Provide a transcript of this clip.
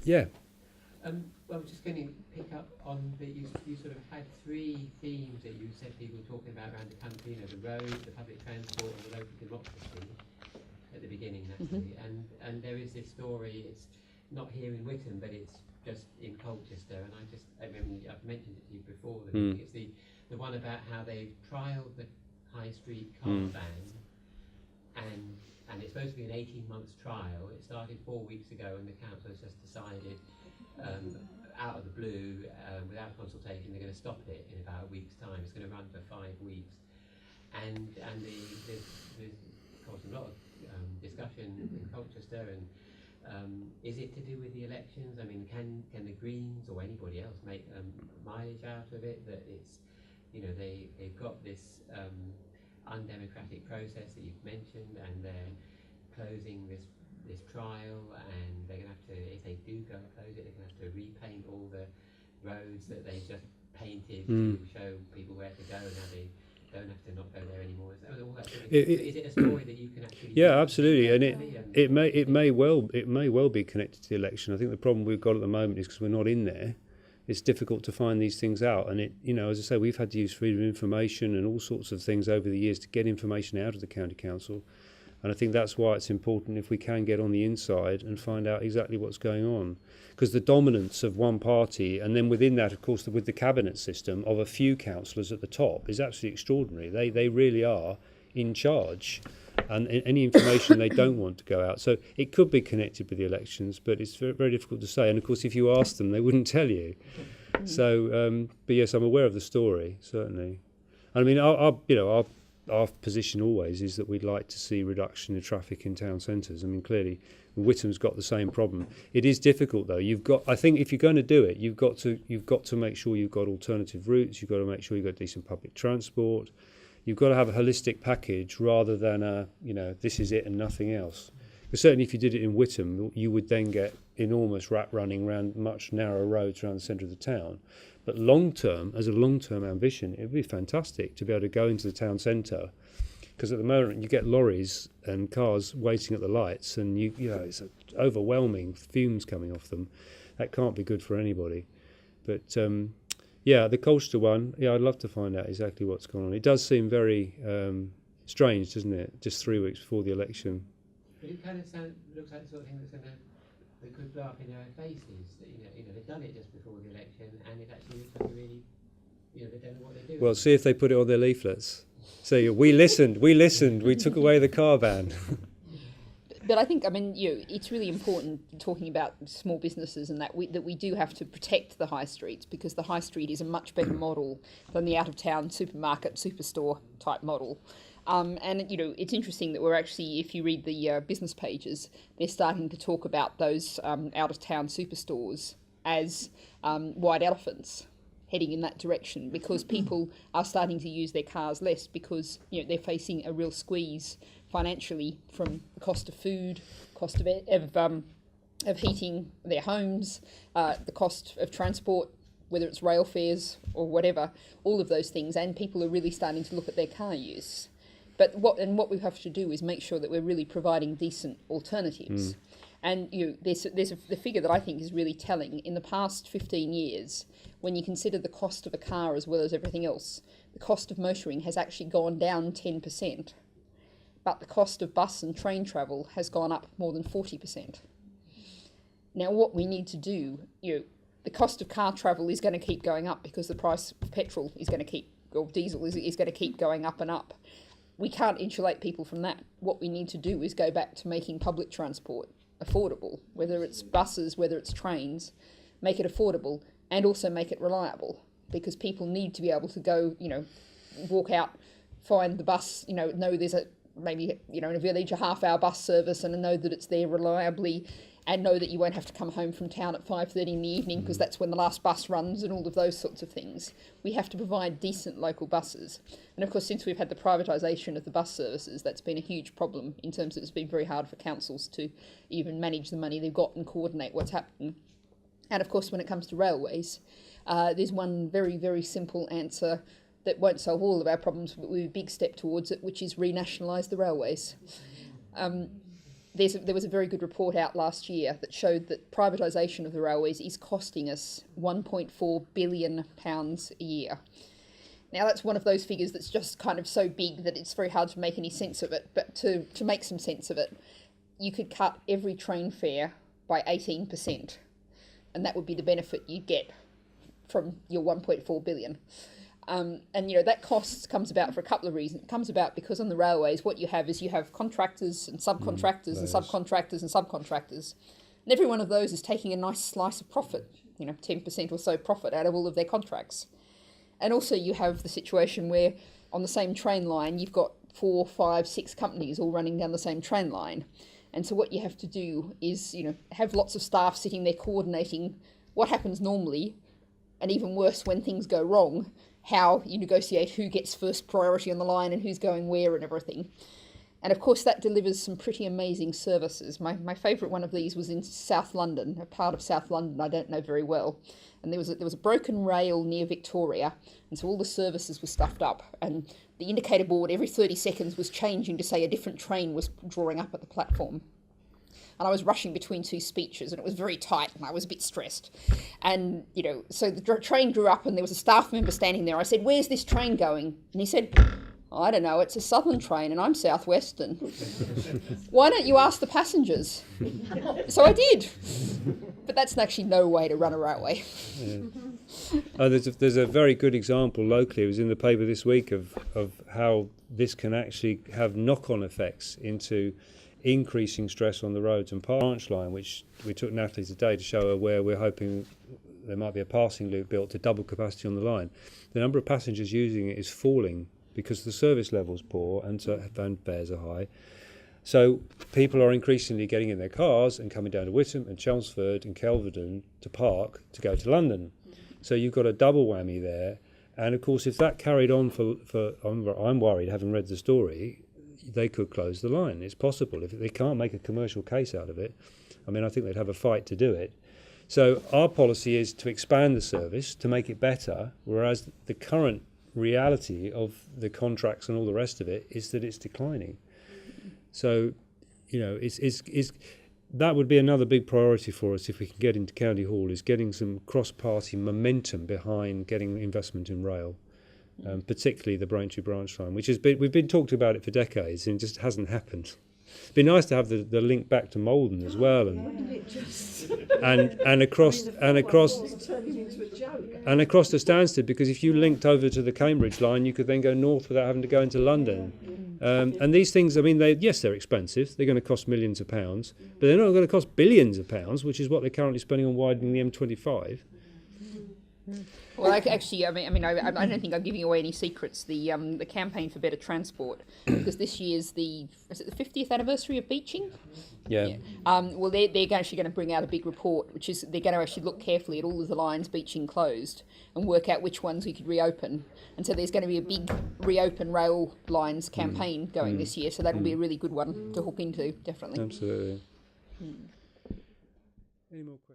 Yeah. Well, just going to pick up on that you sort of had three themes that you said people were talking about around the country, the roads, the public transport and the local democracy at the beginning, Natalie. And there is this story, it's not here in Witham, but it's just in Colchester, and I've mentioned it to you before, that I think it's the one about how they trialled the high street car ban, and it's supposed to be an 18-month trial. It started 4 weeks ago, and the council has just decided, out of the blue, without consultation, they're going to stop it in about a week's time. It's going to run for 5 weeks, and there's of course a lot of discussion in Colchester, and is it to do with the elections? I mean, can the Greens or anybody else make mileage out of it? That it's, they've got this undemocratic process that you've mentioned, and they're closing this trial, and they're going to have to, if they do go and close it, they're going to have to repaint all the roads that they just painted to show people where to go, and now they don't have to not go there anymore. All that sort of is it a story that you can actually? Yeah, absolutely, and it may well be connected to the election. I think the problem we've got at the moment is because we're not in there. It's difficult to find these things out, and as I say, we've had to use freedom of information and all sorts of things over the years to get information out of the county council, and I think that's why it's important if we can get on the inside and find out exactly what's going on, because the dominance of one party, and then within that, of course, with the cabinet system of a few councillors at the top, is absolutely extraordinary. They really are in charge, and any information they don't want to go out. So it could be connected with the elections, but it's very, very difficult to say. And of course, if you ask them, they wouldn't tell you. So, but yes, I'm aware of the story, certainly. I mean, our position always is that we'd like to see reduction in traffic in town centres. I mean, clearly, Witham's got the same problem. It is difficult, though. I think, if you're going to do it, you've got to make sure you've got alternative routes. You've got to make sure you've got decent public transport. You've got to have a holistic package rather than this is it and nothing else. Because certainly, if you did it in Witham, you would then get enormous rat running around much narrower roads around the centre of the town. But as a long-term ambition, it would be fantastic to be able to go into the town centre, because at the moment you get lorries and cars waiting at the lights, and it's overwhelming fumes coming off them. That can't be good for anybody. But the Colchester one, I'd love to find out exactly what's going on. It does seem very strange, doesn't it? Just 3 weeks before the election. But it kind of looks like the sort of thing that could blow up in their faces. That, they've done it just before the election, and it actually looks like really, they don't know what they're doing. Well, see if they put it on their leaflets. Say, we listened, we took away the car ban. But I think, it's really important talking about small businesses, and that we do have to protect the high streets, because the high street is a much better model than the out-of-town supermarket, superstore type model. And it's interesting that we're actually, if you read the business pages, they're starting to talk about those out-of-town superstores as white elephants heading in that direction, because people are starting to use their cars less, because they're facing a real squeeze financially from the cost of food, cost of heating their homes, the cost of transport, whether it's rail fares or whatever, all of those things, and people are really starting to look at their car use. But what we have to do is make sure that we're really providing decent alternatives. And there's the figure that I think is really telling. In the past 15 years, when you consider the cost of a car as well as everything else, the cost of motoring has actually gone down 10%, but the cost of bus and train travel has gone up more than 40%. Now, what we need to do, the cost of car travel is going to keep going up, because the price of petrol is going to keep, or diesel is going to keep going up and up. We can't insulate people from that. What we need to do is go back to making public transport affordable, whether it's buses, whether it's trains, make it affordable, and also make it reliable, because people need to be able to go, walk out, find the bus, know there's maybe in a village a half-hour bus service, and know that it's there reliably, and know that you won't have to come home from town at 5:30 in the evening, because that's when the last bus runs, and all of those sorts of things. We have to provide decent local buses. And of course, since we've had the privatisation of the bus services, that's been a huge problem, in terms of it's been very hard for councils to even manage the money they've got and coordinate what's happening. And of course, when it comes to railways, there's one very, very simple answer that won't solve all of our problems, but with a big step towards it, which is renationalise the railways. there was a very good report out last year that showed that privatisation of the railways is costing us £1.4 billion a year. Now, that's one of those figures that's just kind of so big that it's very hard to make any sense of it. But to make some sense of it, you could cut every train fare by 18%. And that would be the benefit you get from your 1.4 billion. And, that cost comes about for a couple of reasons. It comes about because on the railways, what you have is you have contractors and subcontractors and subcontractors and subcontractors. And every one of those is taking a nice slice of profit, 10% or so profit out of all of their contracts. And also you have the situation where on the same train line, you've got 4, 5, 6 companies all running down the same train line. And so what you have to do is, have lots of staff sitting there coordinating what happens normally, and even worse when things go wrong, how you negotiate who gets first priority on the line and who's going where and everything. And of course that delivers some pretty amazing services. My favourite one of these was in South London, a part of South London I don't know very well. And there was a broken rail near Victoria, and so all the services were stuffed up, and the indicator board every 30 seconds was changing to say a different train was drawing up at the platform. And I was rushing between 2 speeches, and it was very tight, and I was a bit stressed. And, so the train drew up, and there was a staff member standing there. I said, "Where's this train going?" And he said, "I don't know, it's a southern train, and I'm southwestern." "Why don't you ask the passengers?" So I did. But that's actually no way to run a railway. Yeah. There's a very good example locally. It was in the paper this week of how this can actually have knock-on effects into increasing stress on the roads. And branch line, which we took Natalie today to show her where we're hoping there might be a passing loop built to double capacity on the line. The number of passengers using it is falling because the service level's poor and fares are high. So people are increasingly getting in their cars and coming down to Witham and Chelmsford and Kelvedon to park to go to London. So you've got a double whammy there. And of course, if that carried on I'm worried, having read the story, they could close the line. It's possible. If they can't make a commercial case out of it, I think they'd have a fight to do it. So our policy is to expand the service, to make it better, whereas the current reality of the contracts and all the rest of it is that it's declining. So, that would be another big priority for us if we can get into County Hall, is getting some cross-party momentum behind getting investment in rail, particularly the Braintree branch line, which we've been talking about it for decades and it just hasn't happened. It'd be nice to have the link back to Malden as well, and across to Stansted, because if you linked over to the Cambridge line, you could then go north without having to go into London. And these things, they're expensive. They're going to cost millions of pounds, but they're not going to cost billions of pounds, which is what they're currently spending on widening the M25. Well, actually, I don't think I'm giving away any secrets. The campaign for better transport, because this year's the 50th anniversary of beaching. Yeah. Well, they're actually going to bring out a big report, which is they're going to actually look carefully at all of the lines beaching closed and work out which ones we could reopen. And so there's going to be a big reopen rail lines campaign going this year. So that'll be a really good one to hook into, definitely. Absolutely. Any more questions?